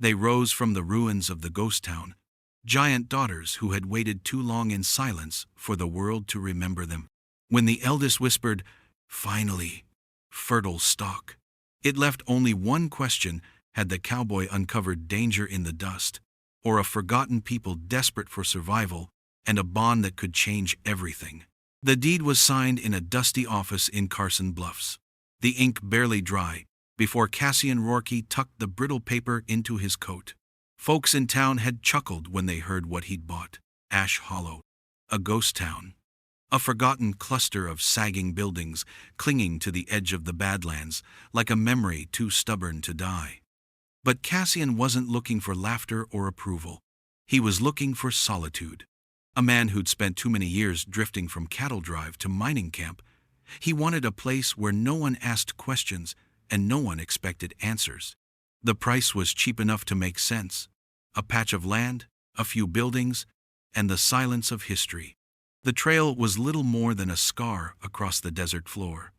They rose from the ruins of the ghost town, giant daughters who had waited too long in silence for the world to remember them. When the eldest whispered, "Finally, fertile stock," it left only one question: had the cowboy uncovered danger in the dust, or a forgotten people desperate for survival, and a bond that could change everything? The deed was signed in a dusty office in Carson Bluffs, the ink barely dry, before Cassian Rourke tucked the brittle paper into his coat. Folks in town had chuckled when they heard what he'd bought: Ash Hollow, a ghost town, a forgotten cluster of sagging buildings clinging to the edge of the Badlands like a memory too stubborn to die. But Cassian wasn't looking for laughter or approval. He was looking for solitude. A man who'd spent too many years drifting from cattle drive to mining camp. He wanted a place where no one asked questions and no one expected answers. The price was cheap enough to make sense: a patch of land, a few buildings, and the silence of history. The trail was little more than a scar across the desert floor.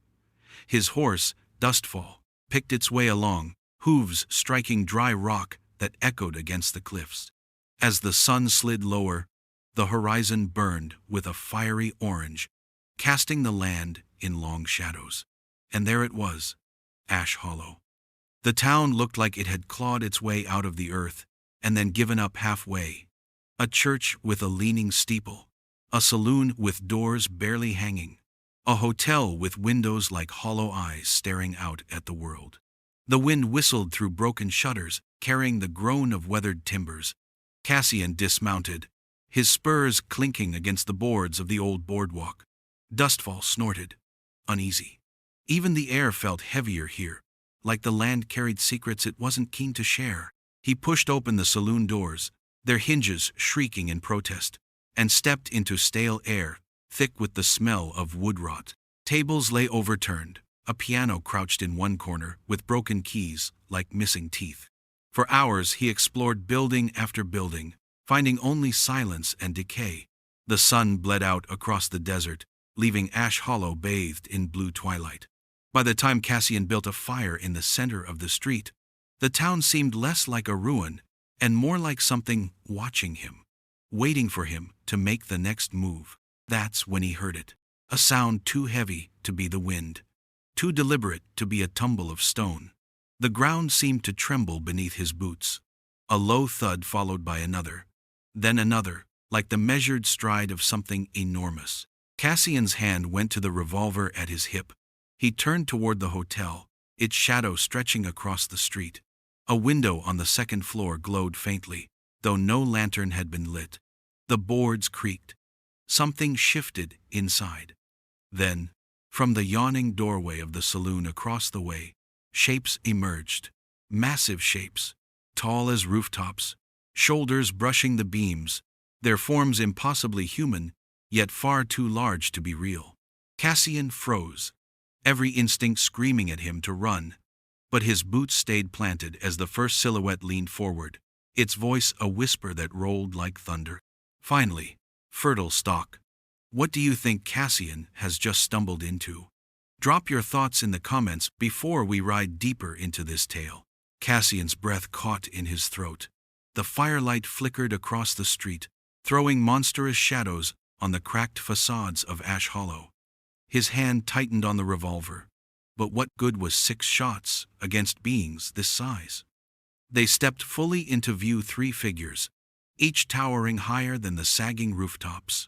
His horse, Dustfall, picked its way along, hooves striking dry rock that echoed against the cliffs. As the sun slid lower, the horizon burned with a fiery orange, casting the land in long shadows. And there it was, Ash Hollow. The town looked like it had clawed its way out of the earth and then given up halfway. A church with a leaning steeple, a saloon with doors barely hanging, a hotel with windows like hollow eyes staring out at the world. The wind whistled through broken shutters, carrying the groan of weathered timbers. Cassian dismounted, his spurs clinking against the boards of the old boardwalk. Dustfall snorted, uneasy. Even the air felt heavier here, like the land carried secrets it wasn't keen to share. He pushed open the saloon doors, their hinges shrieking in protest, and stepped into stale air, thick with the smell of wood rot. Tables lay overturned, a piano crouched in one corner with broken keys like missing teeth. For hours he explored building after building, finding only silence and decay. The sun bled out across the desert, leaving Ash Hollow bathed in blue twilight. By the time Cassian built a fire in the center of the street, the town seemed less like a ruin and more like something watching him, waiting for him to make the next move. That's when he heard it. A sound too heavy to be the wind, too deliberate to be a tumble of stone. The ground seemed to tremble beneath his boots. A low thud followed by another, then another, like the measured stride of something enormous. Cassian's hand went to the revolver at his hip. He turned toward the hotel, its shadow stretching across the street. A window on the second floor glowed faintly, though no lantern had been lit. The boards creaked. Something shifted inside. Then, from the yawning doorway of the saloon across the way, shapes emerged. Massive shapes, tall as rooftops, shoulders brushing the beams, their forms impossibly human, yet far too large to be real. Cassian froze, every instinct screaming at him to run. But his boots stayed planted as the first silhouette leaned forward, its voice a whisper that rolled like thunder. Finally, fertile stock. What do you think Cassian has just stumbled into? Drop your thoughts in the comments before we ride deeper into this tale. Cassian's breath caught in his throat. The firelight flickered across the street, throwing monstrous shadows on the cracked facades of Ash Hollow. His hand tightened on the revolver. But what good was 6 shots against beings this size? They stepped fully into view 3 figures, each towering higher than the sagging rooftops.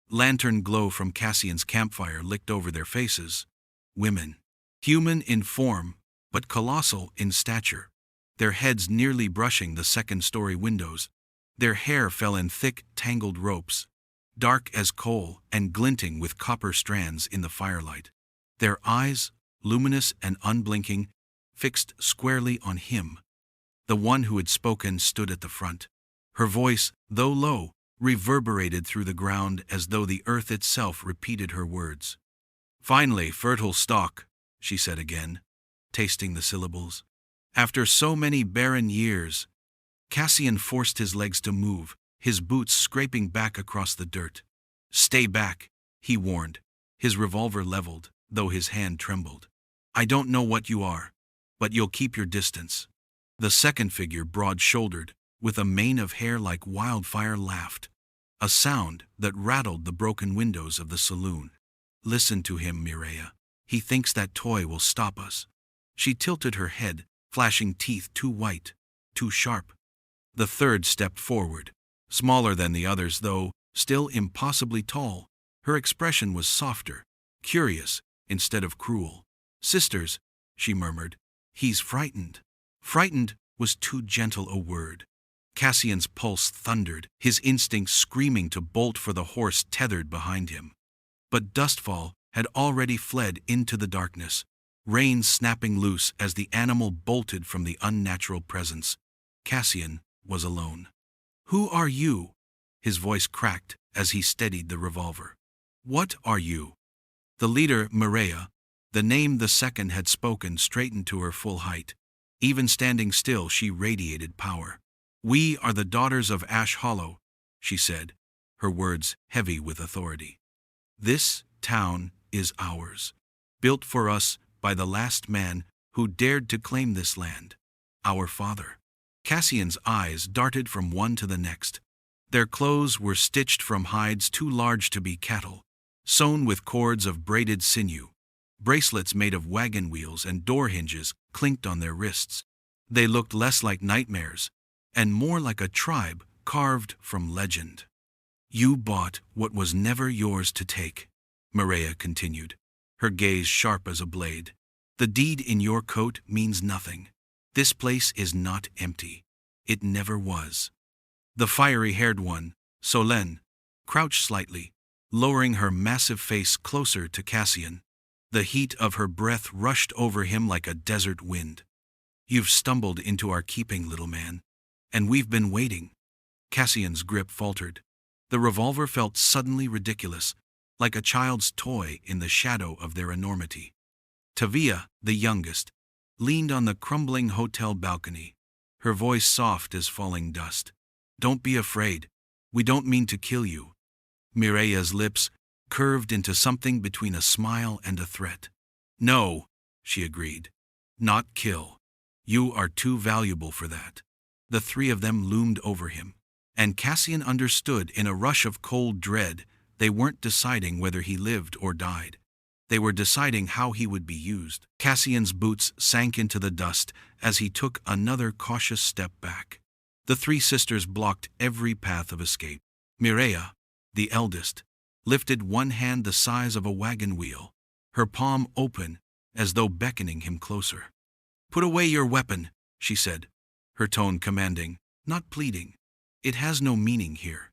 Lantern glow from Cassian's campfire licked over their faces. Women, human in form, but colossal in stature, their heads nearly brushing the second-story windows. Their hair fell in thick, tangled ropes, dark as coal and glinting with copper strands in the firelight. Their eyes, luminous and unblinking, fixed squarely on him. The one who had spoken stood at the front. Her voice, though low, reverberated through the ground as though the earth itself repeated her words. "Finally, fertile stock," she said again, tasting the syllables. After so many barren years, Cassian forced his legs to move, his boots scraping back across the dirt. "Stay back," he warned, his revolver leveled, though his hand trembled. "I don't know what you are, but you'll keep your distance." The second figure, broad-shouldered, with a mane of hair like wildfire, laughed, a sound that rattled the broken windows of the saloon. "Listen to him, Mireia. He thinks that toy will stop us." She tilted her head, flashing teeth too white, too sharp. The third stepped forward, smaller than the others though, still impossibly tall. Her expression was softer, curious, instead of cruel. "Sisters," she murmured, "he's frightened." Frightened was too gentle a word. Cassian's pulse thundered, his instincts screaming to bolt for the horse tethered behind him. But Dustfall had already fled into the darkness, reins snapping loose as the animal bolted from the unnatural presence. Cassian was alone. "Who are you?" His voice cracked as he steadied the revolver. "What are you?" The leader, Mireia, the name the second had spoken, straightened to her full height. Even standing still, she radiated power. "We are the daughters of Ash Hollow," she said, her words heavy with authority. "This town is ours, built for us by the last man who dared to claim this land, our father." Cassian's eyes darted from one to the next. Their clothes were stitched from hides too large to be cattle, sewn with cords of braided sinew. Bracelets made of wagon wheels and door hinges clinked on their wrists. They looked less like nightmares, and more like a tribe carved from legend. "You bought what was never yours to take," Mireia continued, her gaze sharp as a blade. "The deed in your coat means nothing. This place is not empty. It never was." The fiery-haired one, Solène, crouched slightly, lowering her massive face closer to Cassian. The heat of her breath rushed over him like a desert wind. "You've stumbled into our keeping, little man, and we've been waiting." Cassian's grip faltered. The revolver felt suddenly ridiculous, like a child's toy in the shadow of their enormity. Tavia, the youngest, leaned on the crumbling hotel balcony, her voice soft as falling dust. "Don't be afraid. We don't mean to kill you." Mireia's lips curved into something between a smile and a threat. "No," she agreed. "Not kill. You are too valuable for that." The three of them loomed over him, and Cassian understood in a rush of cold dread they weren't deciding whether he lived or died. They were deciding how he would be used. Cassian's boots sank into the dust as he took another cautious step back. The three sisters blocked every path of escape. Mireia, the eldest, lifted one hand the size of a wagon wheel, her palm open as though beckoning him closer. "Put away your weapon," she said, her tone commanding, not pleading. "It has no meaning here."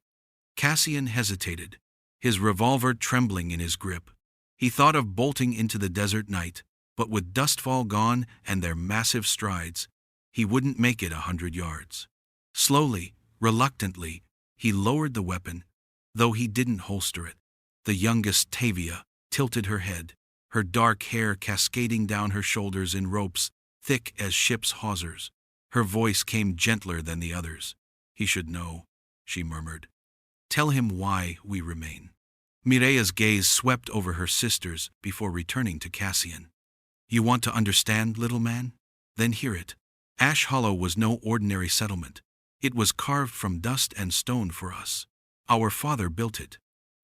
Cassian hesitated, his revolver trembling in his grip. He thought of bolting into the desert night, but with Dustfall gone and their massive strides, he wouldn't make it 100 yards. Slowly, reluctantly, he lowered the weapon, though he didn't holster it. The youngest, Tavia, tilted her head, her dark hair cascading down her shoulders in ropes thick as ship's hawsers. Her voice came gentler than the others. "He should know," she murmured. "Tell him why we remain." Mireia's gaze swept over her sisters before returning to Cassian. "You want to understand, little man? Then hear it. Ash Hollow was no ordinary settlement. It was carved from dust and stone for us. Our father built it."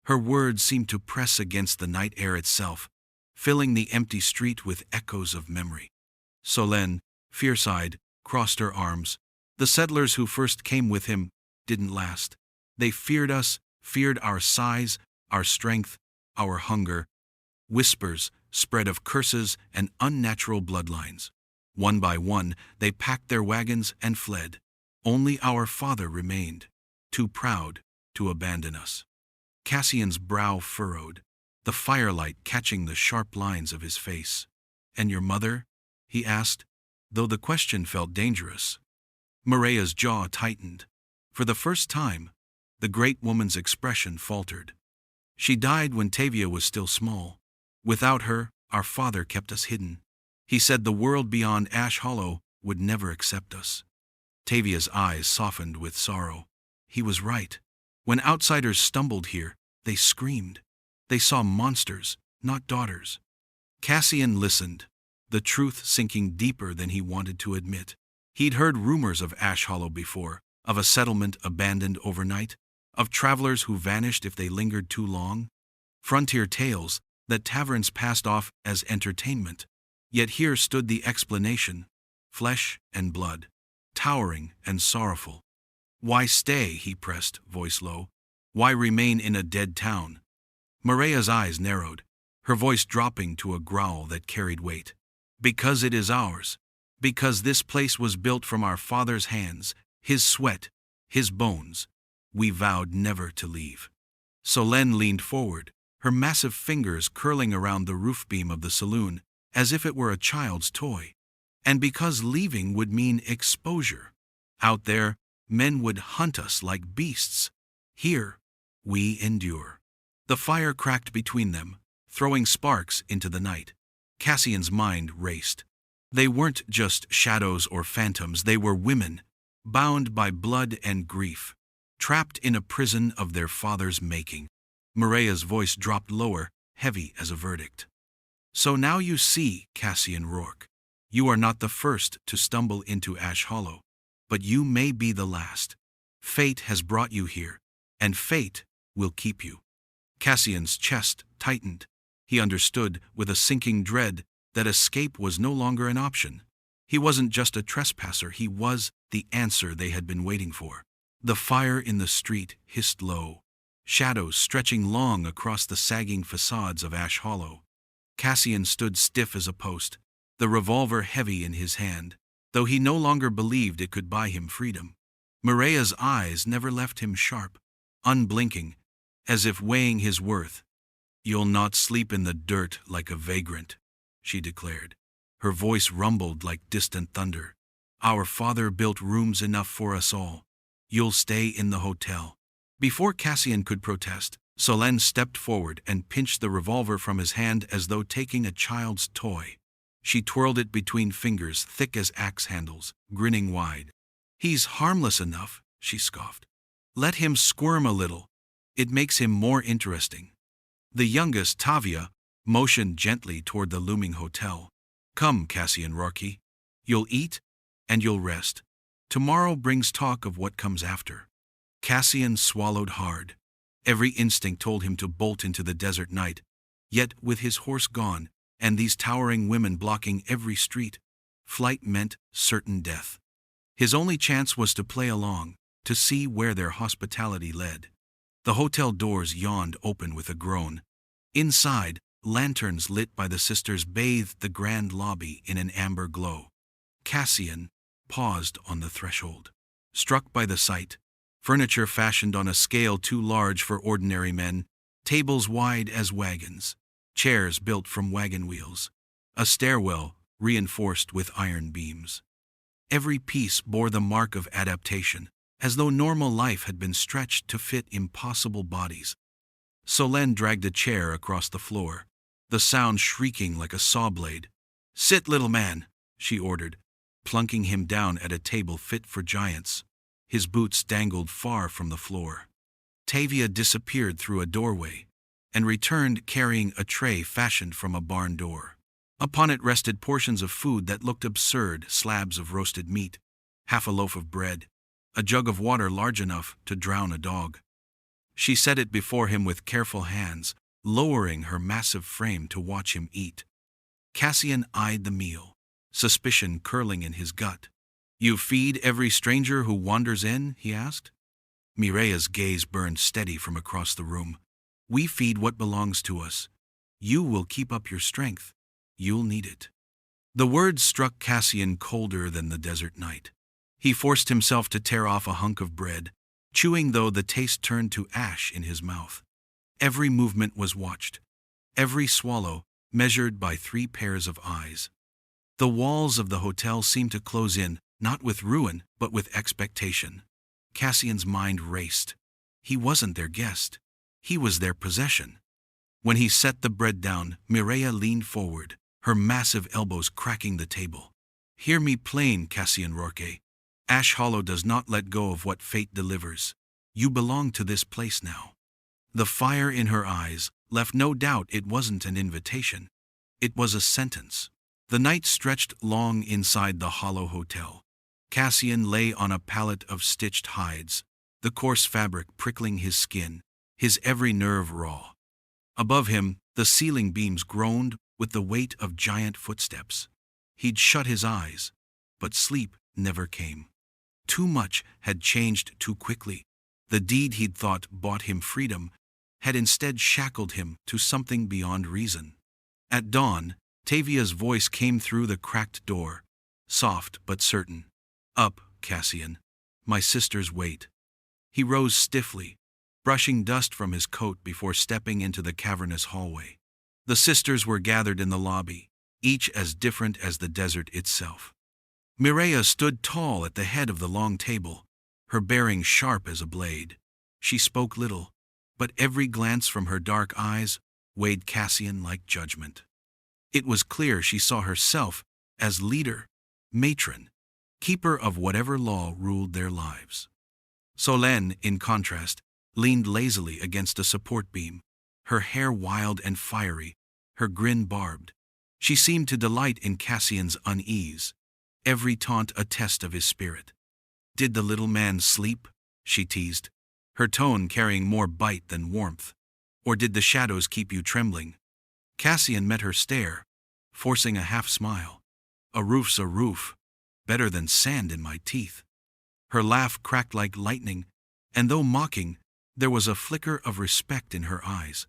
Her words seemed to press against the night air itself, filling the empty street with echoes of memory. Solène, fierce-eyed, crossed her arms. "The settlers who first came with him didn't last. They feared us, feared our size, our strength, our hunger." Whispers spread of curses and unnatural bloodlines. One by one, they packed their wagons and fled. Only our father remained, too proud to abandon us. Cassian's brow furrowed, the firelight catching the sharp lines of his face. "And your mother?" he asked, though the question felt dangerous. Mireia's jaw tightened. For the first time, the great woman's expression faltered. "She died when Tavia was still small. Without her, our father kept us hidden. He said the world beyond Ash Hollow would never accept us." Tavia's eyes softened with sorrow. He was right. When outsiders stumbled here, they screamed. They saw monsters, not daughters. Cassian listened, the truth sinking deeper than he wanted to admit. He'd heard rumors of Ash Hollow before, of a settlement abandoned overnight, of travelers who vanished if they lingered too long. Frontier tales that taverns passed off as entertainment. Yet here stood the explanation: flesh and blood, towering and sorrowful. Why stay, he pressed, voice low. Why remain in a dead town? Mireya's eyes narrowed, her voice dropping to a growl that carried weight. Because it is ours. Because this place was built from our father's hands, his sweat, his bones. We vowed never to leave. Solène leaned forward, her massive fingers curling around the roof beam of the saloon, as if it were a child's toy. And because leaving would mean exposure. Out there, men would hunt us like beasts. Here, we endure. The fire cracked between them, throwing sparks into the night. Cassian's mind raced. They weren't just shadows or phantoms, they were women, bound by blood and grief, trapped in a prison of their father's making. Mireya's voice dropped lower, heavy as a verdict. So now you see, Cassian Rourke. You are not the first to stumble into Ash Hollow, but you may be the last. Fate has brought you here, and fate will keep you. Cassian's chest tightened. He understood, with a sinking dread, that escape was no longer an option. He wasn't just a trespasser, he was the answer they had been waiting for. The fire in the street hissed low, shadows stretching long across the sagging facades of Ash Hollow. Cassian stood stiff as a post, the revolver heavy in his hand, though he no longer believed it could buy him freedom. Mireya's eyes never left him sharp, unblinking, as if weighing his worth. You'll not sleep in the dirt like a vagrant, she declared. Her voice rumbled like distant thunder. Our father built rooms enough for us all. You'll stay in the hotel. Before Cassian could protest, Solène stepped forward and pinched the revolver from his hand as though taking a child's toy. She twirled it between fingers thick as axe handles, grinning wide. He's harmless enough, she scoffed. Let him squirm a little. It makes him more interesting. The youngest, Tavia, motioned gently toward the looming hotel. Come, Cassian Rourke. You'll eat, and you'll rest. Tomorrow brings talk of what comes after. Cassian swallowed hard. Every instinct told him to bolt into the desert night. Yet, with his horse gone, and these towering women blocking every street, flight meant certain death. His only chance was to play along, to see where their hospitality led. The hotel doors yawned open with a groan. Inside, lanterns lit by the sisters bathed the grand lobby in an amber glow. Cassian paused on the threshold, struck by the sight. Furniture fashioned on a scale too large for ordinary men, tables wide as wagons, chairs built from wagon wheels, a stairwell reinforced with iron beams. Every piece bore the mark of adaptation, as though normal life had been stretched to fit impossible bodies. Solène dragged a chair across the floor, the sound shrieking like a saw blade. Sit, little man, she ordered, plunking him down at a table fit for giants. His boots dangled far from the floor. Tavia disappeared through a doorway, and returned carrying a tray fashioned from a barn door. Upon it rested portions of food that looked absurd: slabs of roasted meat, half a loaf of bread, a jug of water large enough to drown a dog. She set it before him with careful hands, lowering her massive frame to watch him eat. Cassian eyed the meal, suspicion curling in his gut. You feed every stranger who wanders in? He asked. Mireya's gaze burned steady from across the room. We feed what belongs to us. You will keep up your strength. You'll need it. The words struck Cassian colder than the desert night. He forced himself to tear off a hunk of bread, chewing though the taste turned to ash in his mouth. Every movement was watched, every swallow measured by 3 pairs of eyes. The walls of the hotel seemed to close in, not with ruin, but with expectation. Cassian's mind raced. He wasn't their guest. He was their possession. When he set the bread down, Mireya leaned forward, her massive elbows cracking the table. Hear me plain, Cassian Rourke. Ash Hollow does not let go of what fate delivers. You belong to this place now. The fire in her eyes left no doubt it wasn't an invitation. It was a sentence. The night stretched long inside the Hollow Hotel. Cassian lay on a pallet of stitched hides, the coarse fabric prickling his skin, his every nerve raw. Above him, the ceiling beams groaned with the weight of giant footsteps. He'd shut his eyes, but sleep never came. Too much had changed too quickly. The deed he'd thought bought him freedom had instead shackled him to something beyond reason. At dawn, Tavia's voice came through the cracked door, soft but certain. "Up, Cassian. My sisters wait." He rose stiffly, brushing dust from his coat before stepping into the cavernous hallway. The sisters were gathered in the lobby, each as different as the desert itself. Mireia stood tall at the head of the long table, her bearing sharp as a blade. She spoke little, but every glance from her dark eyes weighed Cassian like judgment. It was clear she saw herself as leader, matron, keeper of whatever law ruled their lives. Solène, in contrast, leaned lazily against a support beam, her hair wild and fiery, her grin barbed. She seemed to delight in Cassian's unease, every taunt a test of his spirit. "Did the little man sleep?" she teased, her tone carrying more bite than warmth. "Or did the shadows keep you trembling?" Cassian met her stare, forcing a half-smile. "A roof's a roof, better than sand in my teeth." Her laugh cracked like lightning, and though mocking, there was a flicker of respect in her eyes.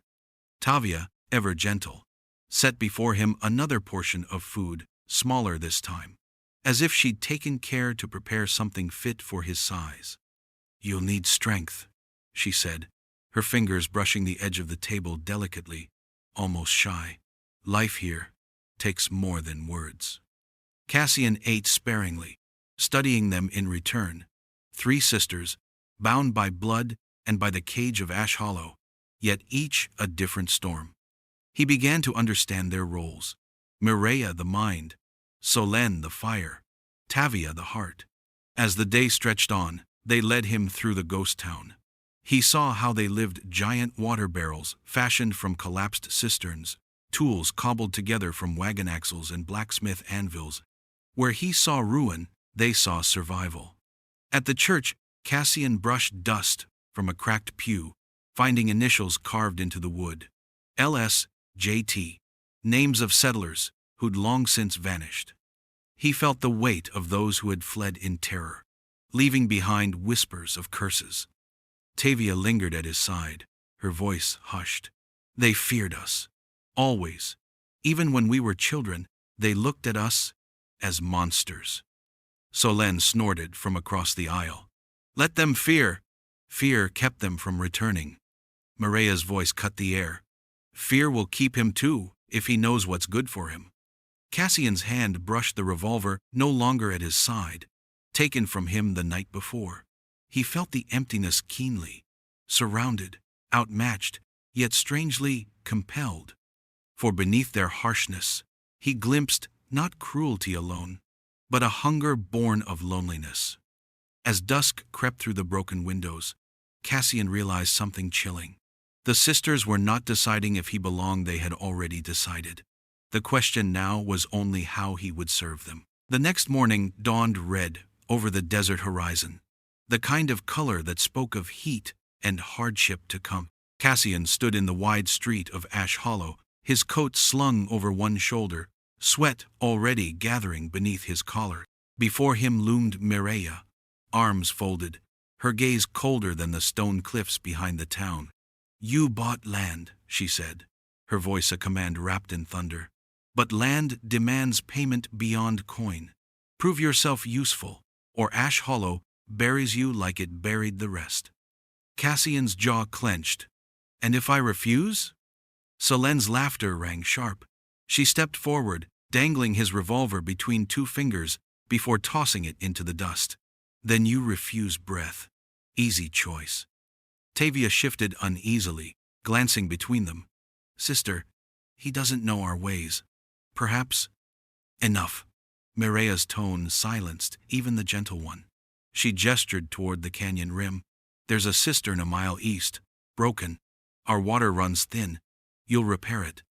Tavia, ever gentle, set before him another portion of food, smaller this time, as if she'd taken care to prepare something fit for his size. "You'll need strength," she said, her fingers brushing the edge of the table delicately, almost shy. "Life here takes more than words." Cassian ate sparingly, studying them in return. 3 sisters, bound by blood and by the cage of Ash Hollow, yet each a different storm. He began to understand their roles. Mireia the mind, Solène the fire, Tavia the heart. As the day stretched on, they led him through the ghost town. He saw how they lived: giant water barrels fashioned from collapsed cisterns, tools cobbled together from wagon axles and blacksmith anvils. Where he saw ruin, they saw survival. At the church, Cassian brushed dust from a cracked pew, finding initials carved into the wood. LS, JT, names of settlers who'd long since vanished. He felt the weight of those who had fled in terror, leaving behind whispers of curses. Tavia lingered at his side, her voice hushed. "They feared us. Always. Even when we were children, they looked at us as monsters." Solène snorted from across the aisle. "Let them fear." Fear kept them from returning. Mireia's voice cut the air. "Fear will keep him too, if he knows what's good for him." Cassian's hand brushed the revolver no longer at his side, taken from him the night before. He felt the emptiness keenly, surrounded, outmatched, yet strangely compelled. For beneath their harshness, he glimpsed not cruelty alone, but a hunger born of loneliness. As dusk crept through the broken windows, Cassian realized something chilling. The sisters were not deciding if he belonged; they had already decided. The question now was only how he would serve them. The next morning dawned red over the desert horizon, the kind of color that spoke of heat and hardship to come. Cassian stood in the wide street of Ash Hollow, his coat slung over one shoulder, sweat already gathering beneath his collar. Before him loomed Mireia, arms folded, her gaze colder than the stone cliffs behind the town. "You bought land," she said, her voice a command wrapped in thunder. "But land demands payment beyond coin. Prove yourself useful, or Ash Hollow buries you like it buried the rest." Cassian's jaw clenched. "And if I refuse?" Solène's laughter rang sharp. She stepped forward, dangling his revolver between 2 fingers before tossing it into the dust. "Then you refuse breath. Easy choice." Tavia shifted uneasily, glancing between them. "Sister, he doesn't know our ways. Perhaps—" "Enough." Mireia's tone silenced even the gentle one. She gestured toward the canyon rim. "There's a cistern a mile east, broken. Our water runs thin. You'll repair it."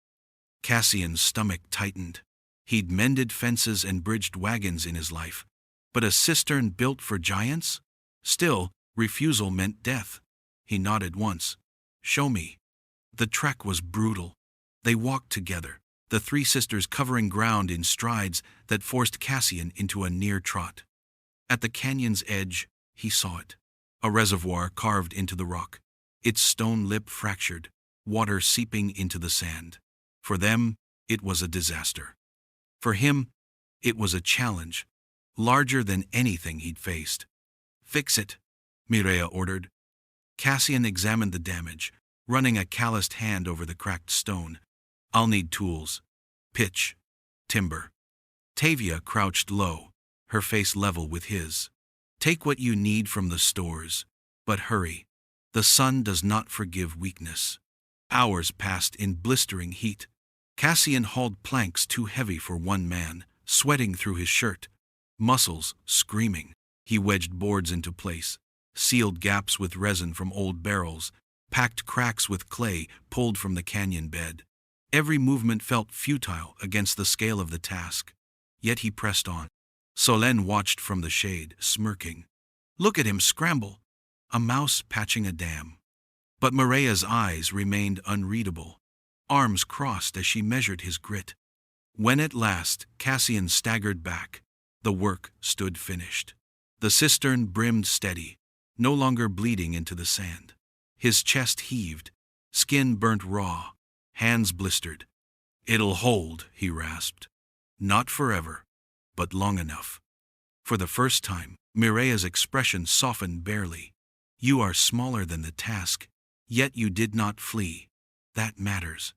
Cassian's stomach tightened. He'd mended fences and bridged wagons in his life, But a cistern built for giants? Still, refusal meant death. He nodded once. Show me. The trek was brutal. They walked together, the three sisters covering ground in strides that forced Cassian into a near trot. At the canyon's edge, he saw it. A reservoir carved into the rock, its stone lip fractured, water seeping into the sand. For them, it was a disaster. For him, it was a challenge, larger than anything he'd faced. Fix it, Mireia ordered. Cassian examined the damage, running a calloused hand over the cracked stone. I'll need tools. Pitch. Timber. Tavia crouched low, her face level with his. Take what you need from the stores, but hurry. The sun does not forgive weakness. Hours passed in blistering heat. Cassian hauled planks too heavy for one man, sweating through his shirt. Muscles screaming. He wedged boards into place, sealed gaps with resin from old barrels, packed cracks with clay pulled from the canyon bed. Every movement felt futile against the scale of the task. Yet he pressed on. Solène watched from the shade, smirking. Look at him scramble. A mouse patching a dam. But Mireia's eyes remained unreadable, arms crossed as she measured his grit. When at last Cassian staggered back, the work stood finished. The cistern brimmed steady, no longer bleeding into the sand. His chest heaved, skin burnt raw, hands blistered. It'll hold, he rasped. Not forever, but long enough. For the first time, Mireia's expression softened barely. You are smaller than the task, yet you did not flee. That matters.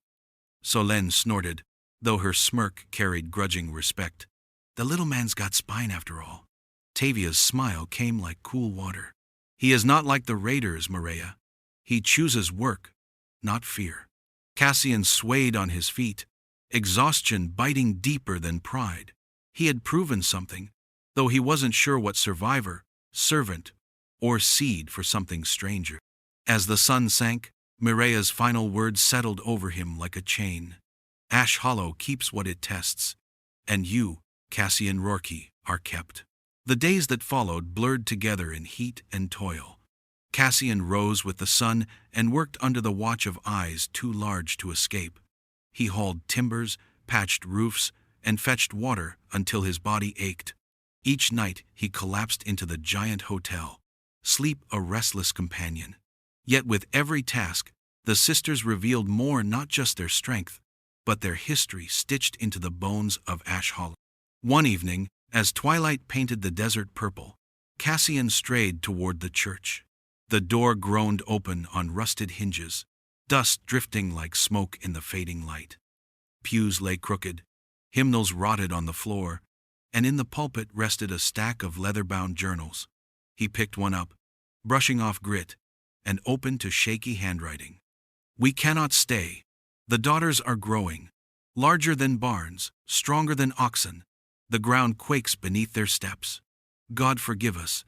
Solène snorted, though her smirk carried grudging respect. The little man's got spine after all. Tavia's smile came like cool water. He is not like the raiders, Mireia. He chooses work, not fear. Cassian swayed on his feet, exhaustion biting deeper than pride. He had proven something, though he wasn't sure what survivor, servant, or seed for something stranger. As the sun sank, Mireia's final words settled over him like a chain. Ash Hollow keeps what it tests, and you, Cassian Rourke, are kept. The days that followed blurred together in heat and toil. Cassian rose with the sun and worked under the watch of eyes too large to escape. He hauled timbers, patched roofs, and fetched water until his body ached. Each night he collapsed into the giant hotel, sleep a restless companion. Yet with every task, the sisters revealed more, not just their strength, but their history stitched into the bones of Ash Hollow. One evening, as twilight painted the desert purple, Cassian strayed toward the church. The door groaned open on rusted hinges, dust drifting like smoke in the fading light. Pews lay crooked, hymnals rotted on the floor, and in the pulpit rested a stack of leather-bound journals. He picked one up, brushing off grit, and opened to shaky handwriting. We cannot stay. The daughters are growing, larger than barns, stronger than oxen. The ground quakes beneath their steps. God forgive us,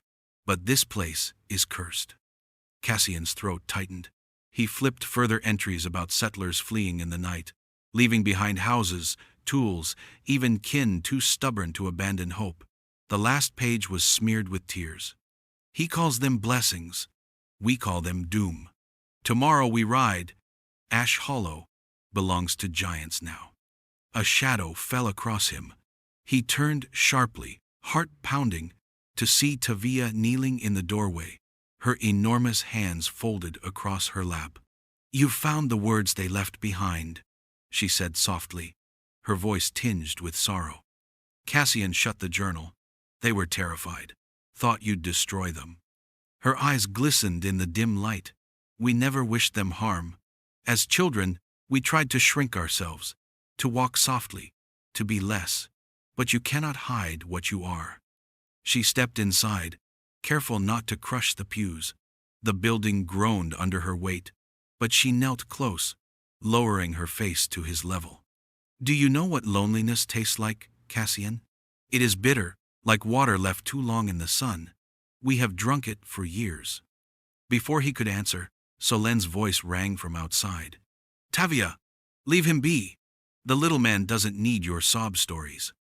but this place is cursed. Cassian's throat tightened. He flipped further entries about settlers fleeing in the night, leaving behind houses, tools, even kin too stubborn to abandon hope. The last page was smeared with tears. He calls them blessings. We call them doom. Tomorrow we ride. Ash Hollow belongs to giants now. A shadow fell across him. He turned sharply, heart pounding, to see Tavia kneeling in the doorway, her enormous hands folded across her lap. You've found the words they left behind, she said softly, her voice tinged with sorrow. Cassian shut the journal. They were terrified, thought you'd destroy them. Her eyes glistened in the dim light. We never wished them harm. As children, we tried to shrink ourselves, to walk softly, to be less. But you cannot hide what you are. She stepped inside, careful not to crush the pews. The building groaned under her weight, but she knelt close, lowering her face to his level. Do you know what loneliness tastes like, Cassian? It is bitter, like water left too long in the sun. We have drunk it for years. Before he could answer, Solène's voice rang from outside. Tavia, leave him be. The little man doesn't need your sob stories.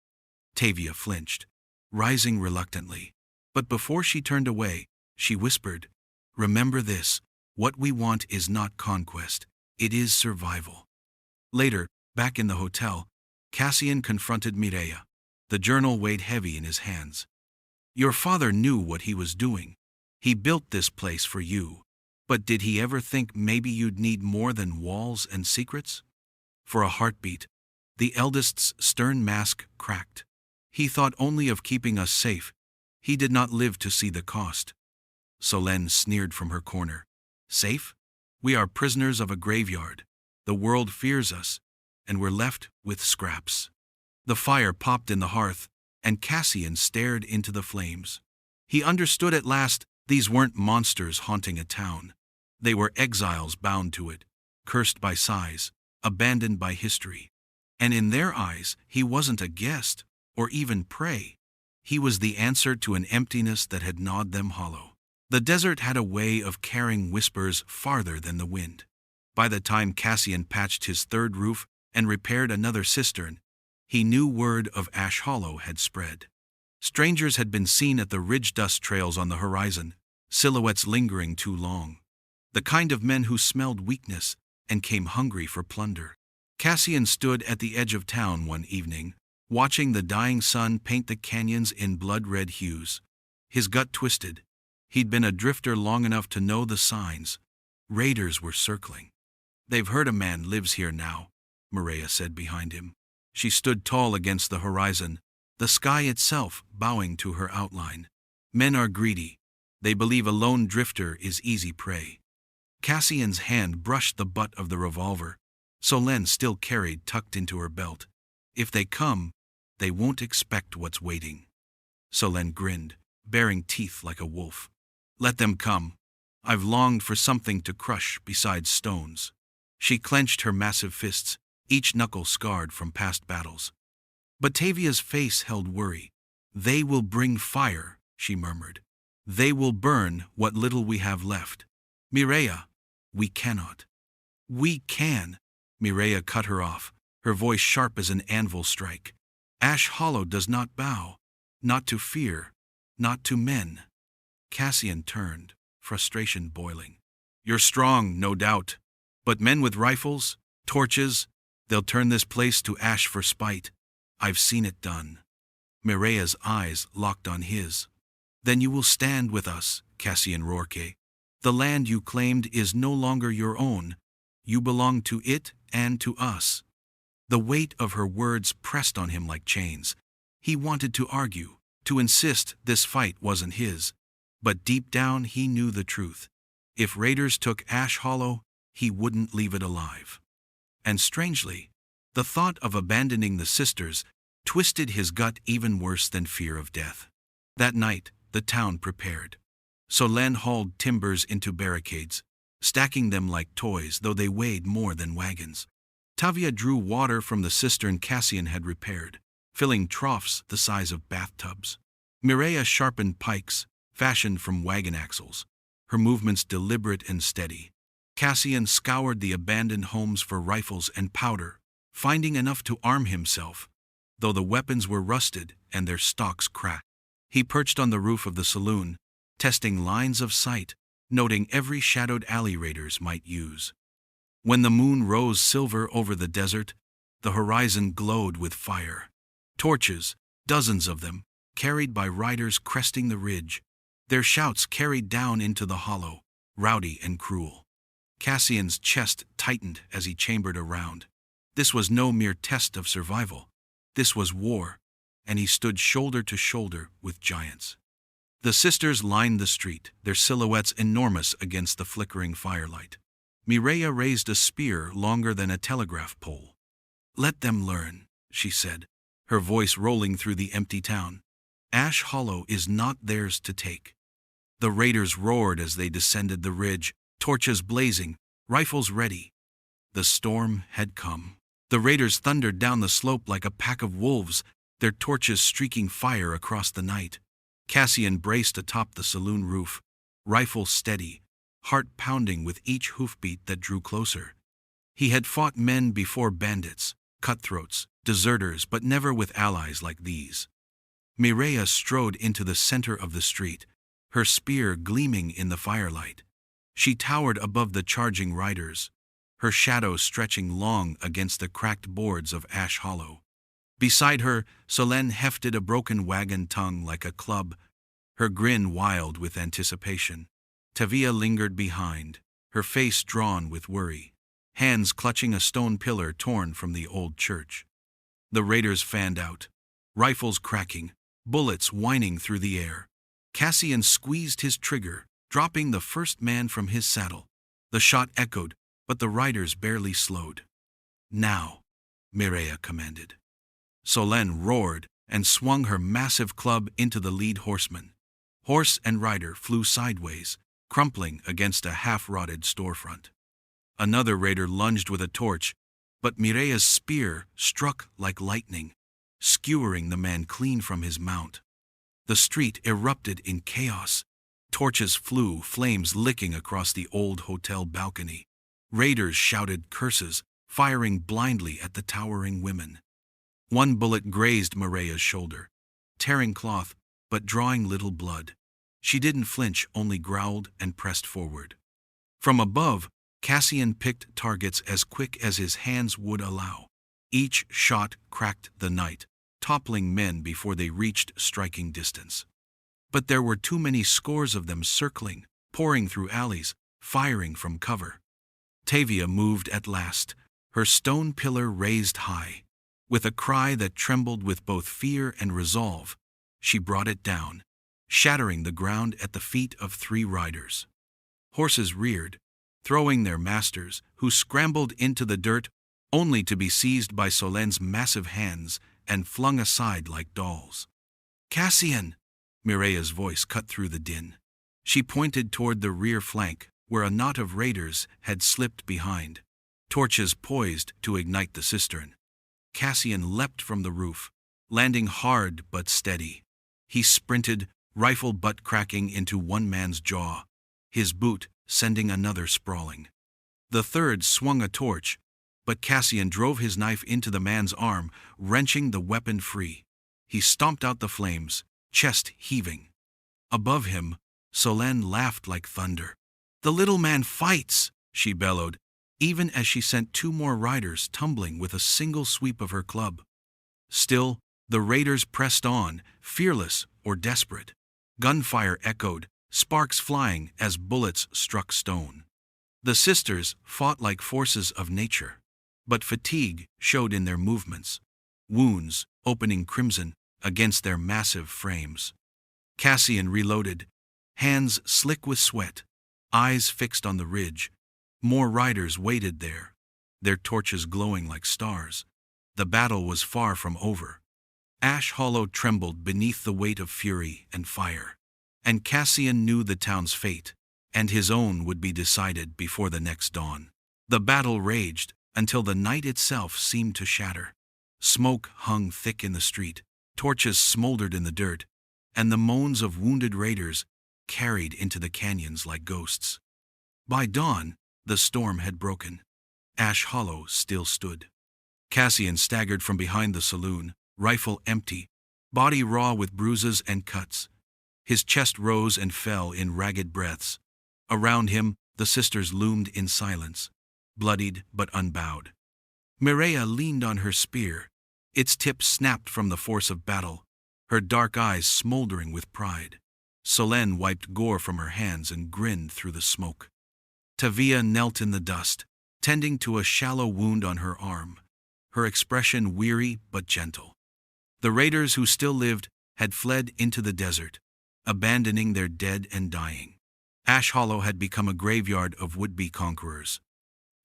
Tavia flinched. rising reluctantly. But before she turned away, she whispered, "Remember this, what we want is not conquest, it is survival." Later, back in the hotel, Cassian confronted Mireia. The journal weighed heavy in his hands. "Your father knew what he was doing. He built this place for you. But did he ever think maybe you'd need more than walls and secrets?" For a heartbeat, the eldest's stern mask cracked. "He thought only of keeping us safe. He did not live to see the cost." Solène sneered from her corner. "Safe? We are prisoners of a graveyard. The world fears us, and we're left with scraps." The fire popped in the hearth, and Cassian stared into the flames. He understood at last, these weren't monsters haunting a town. They were exiles bound to it, cursed by size, abandoned by history. And in their eyes, he wasn't a guest, or even prey. He was the answer to an emptiness that had gnawed them hollow. The desert had a way of carrying whispers farther than the wind. By the time Cassian patched his third roof and repaired another cistern, he knew word of Ash Hollow had spread. Strangers had been seen at the ridge dust trails on the horizon, silhouettes lingering too long. The kind of men who smelled weakness and came hungry for plunder. Cassian stood at the edge of town one evening, watching the dying sun paint the canyons in blood-red hues. His gut twisted. He'd been a drifter long enough to know the signs. Raiders were circling. "They've heard a man lives here now," Mireia said behind him. She stood tall against the horizon, the sky itself bowing to her outline. "Men are greedy. They believe a lone drifter is easy prey." Cassian's hand brushed the butt of the revolver, Solène still carried tucked into her belt. "If they come, they won't expect what's waiting." Solène grinned, baring teeth like a wolf. "Let them come. I've longed for something to crush besides stones." She clenched her massive fists, each knuckle scarred from past battles. Batavia's face held worry. "They will bring fire," she murmured. "They will burn what little we have left. Mireia, we cannot." "We can." Mireia cut her off, her voice sharp as an anvil strike. "Ash Hollow does not bow, not to fear, not to men." Cassian turned, frustration boiling. "You're strong, no doubt. But men with rifles, torches, they'll turn this place to ash for spite. I've seen it done." Mireia's eyes locked on his. "Then you will stand with us, Cassian Rourke. The land you claimed is no longer your own. You belong to it and to us." The weight of her words pressed on him like chains. He wanted to argue, to insist this fight wasn't his. But deep down he knew the truth. If raiders took Ash Hollow, he wouldn't leave it alive. And strangely, the thought of abandoning the sisters twisted his gut even worse than fear of death. That night, the town prepared. Solène hauled timbers into barricades, stacking them like toys though they weighed more than wagons. Tavia drew water from the cistern Cassian had repaired, filling troughs the size of bathtubs. Mireia sharpened pikes, fashioned from wagon axles, her movements deliberate and steady. Cassian scoured the abandoned homes for rifles and powder, finding enough to arm himself, though the weapons were rusted and their stocks cracked. He perched on the roof of the saloon, testing lines of sight, noting every shadowed alley raiders might use. When the moon rose silver over the desert, the horizon glowed with fire. Torches, dozens of them, carried by riders cresting the ridge. Their shouts carried down into the hollow, rowdy and cruel. Cassian's chest tightened as he chambered around. This was no mere test of survival. This was war, and he stood shoulder to shoulder with giants. The sisters lined the street, their silhouettes enormous against the flickering firelight. Mireia raised a spear longer than a telegraph pole. "Let them learn," she said, her voice rolling through the empty town. "Ash Hollow is not theirs to take." The raiders roared as they descended the ridge, torches blazing, rifles ready. The storm had come. The raiders thundered down the slope like a pack of wolves, their torches streaking fire across the night. Cassian braced atop the saloon roof, rifle steady, heart pounding with each hoofbeat that drew closer. He had fought men before, bandits, cutthroats, deserters, but never with allies like these. Mireia strode into the center of the street, her spear gleaming in the firelight. She towered above the charging riders, her shadow stretching long against the cracked boards of Ash Hollow. Beside her, Solène hefted a broken wagon tongue like a club, her grin wild with anticipation. Tavia lingered behind, her face drawn with worry, hands clutching a stone pillar torn from the old church. The raiders fanned out, rifles cracking, bullets whining through the air. Cassian squeezed his trigger, dropping the first man from his saddle. The shot echoed, but the riders barely slowed. "Now," Mireia commanded. Solène roared and swung her massive club into the lead horseman. Horse and rider flew sideways, crumpling against a half-rotted storefront. Another raider lunged with a torch, but Mireia's spear struck like lightning, skewering the man clean from his mount. The street erupted in chaos. Torches flew, flames licking across the old hotel balcony. Raiders shouted curses, firing blindly at the towering women. One bullet grazed Mireia's shoulder, tearing cloth, but drawing little blood. She didn't flinch, only growled and pressed forward. From above, Cassian picked targets as quick as his hands would allow. Each shot cracked the night, toppling men before they reached striking distance. But there were too many scores of them circling, pouring through alleys, firing from cover. Tavia moved at last, her stone pillar raised high. With a cry that trembled with both fear and resolve, she brought it down, shattering the ground at the feet of 3 riders. Horses reared, throwing their masters, who scrambled into the dirt only to be seized by Solène's massive hands and flung aside like dolls. "Cassian!" Mireia's voice cut through the din. She pointed toward the rear flank, where a knot of raiders had slipped behind, torches poised to ignite the cistern. Cassian leapt from the roof, landing hard but steady. He sprinted, rifle butt cracking into one man's jaw, his boot sending another sprawling. The third swung a torch, but Cassian drove his knife into the man's arm, wrenching the weapon free. He stomped out the flames, chest heaving. Above him, Solène laughed like thunder. "The little man fights!" she bellowed, even as she sent 2 more riders tumbling with a single sweep of her club. Still, the raiders pressed on, fearless or desperate. Gunfire echoed, sparks flying as bullets struck stone. The sisters fought like forces of nature, but fatigue showed in their movements, wounds opening crimson against their massive frames. Cassian reloaded, hands slick with sweat, eyes fixed on the ridge. More riders waited there, their torches glowing like stars. The battle was far from over. Ash Hollow trembled beneath the weight of fury and fire. And Cassian knew the town's fate, and his own would be decided before the next dawn. The battle raged until the night itself seemed to shatter. Smoke hung thick in the street, torches smoldered in the dirt, and the moans of wounded raiders carried into the canyons like ghosts. By dawn, the storm had broken. Ash Hollow still stood. Cassian staggered from behind the saloon, rifle empty, body raw with bruises and cuts. His chest rose and fell in ragged breaths. Around him, the sisters loomed in silence, bloodied but unbowed. Mireia leaned on her spear. Its tip snapped from the force of battle, her dark eyes smoldering with pride. Solène wiped gore from her hands and grinned through the smoke. Tavia knelt in the dust, tending to a shallow wound on her arm, her expression weary but gentle. The raiders who still lived had fled into the desert, abandoning their dead and dying. Ash Hollow had become a graveyard of would-be conquerors.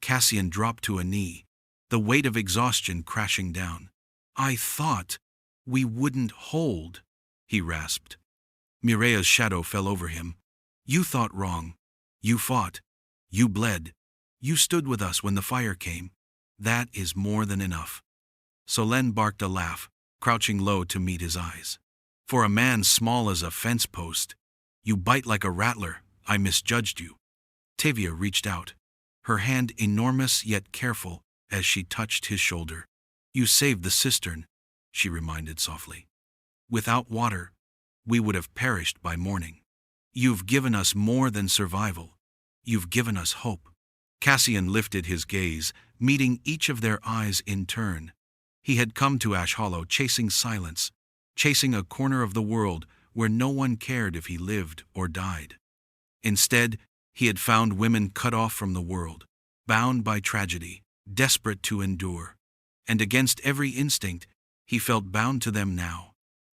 Cassian dropped to a knee, the weight of exhaustion crashing down. "I thought we wouldn't hold," he rasped. Mireia's shadow fell over him. "You thought wrong. You fought. You bled. You stood with us when the fire came. That is more than enough." Solène barked a laugh, crouching low to meet his eyes. "For a man small as a fence post, you bite like a rattler. I misjudged you." Tavia reached out, her hand enormous yet careful as she touched his shoulder. "You saved the cistern," she reminded softly. Without water, we would have perished by morning. You've given us more than survival. You've given us hope. Cassian lifted his gaze, meeting each of their eyes in turn. He had come to Ash Hollow chasing silence, chasing a corner of the world where no one cared if he lived or died. Instead, he had found women cut off from the world, bound by tragedy, desperate to endure. And against every instinct, he felt bound to them now.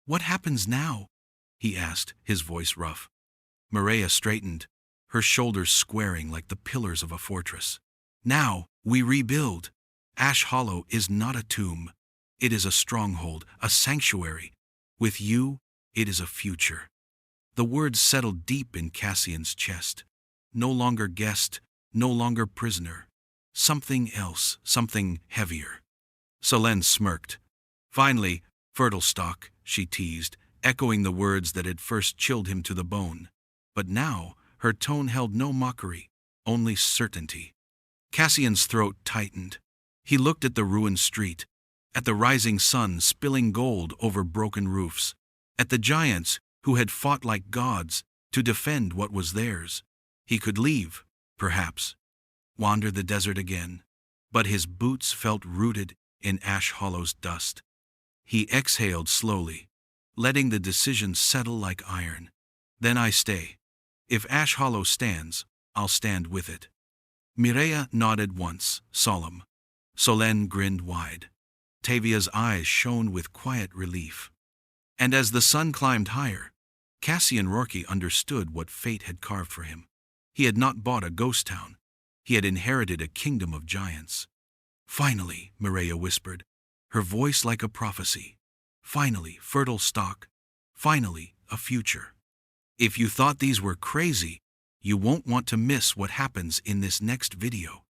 "What happens now?" he asked, his voice rough. Mireia straightened, her shoulders squaring like the pillars of a fortress. "Now, we rebuild. Ash Hollow is not a tomb. It is a stronghold, a sanctuary. With you, it is a future." The words settled deep in Cassian's chest. No longer guest, no longer prisoner. Something else, something heavier. Selene smirked. "Finally, fertile stock," she teased, echoing the words that had first chilled him to the bone. But now, her tone held no mockery, only certainty. Cassian's throat tightened. He looked at the ruined street, at the rising sun spilling gold over broken roofs, at the giants who had fought like gods to defend what was theirs. He could leave, perhaps, wander the desert again, but his boots felt rooted in Ash Hollow's dust. He exhaled slowly, letting the decision settle like iron. "Then I stay. If Ash Hollow stands, I'll stand with it." Mireia nodded once, solemn. Selene grinned wide. Tavia's eyes shone with quiet relief. And as the sun climbed higher, Cassian Rourke understood what fate had carved for him. He had not bought a ghost town. He had inherited a kingdom of giants. "Finally," Mireia whispered, her voice like a prophecy. "Finally, fertile stock. Finally, a future. If you thought these were crazy, you won't want to miss what happens in this next video."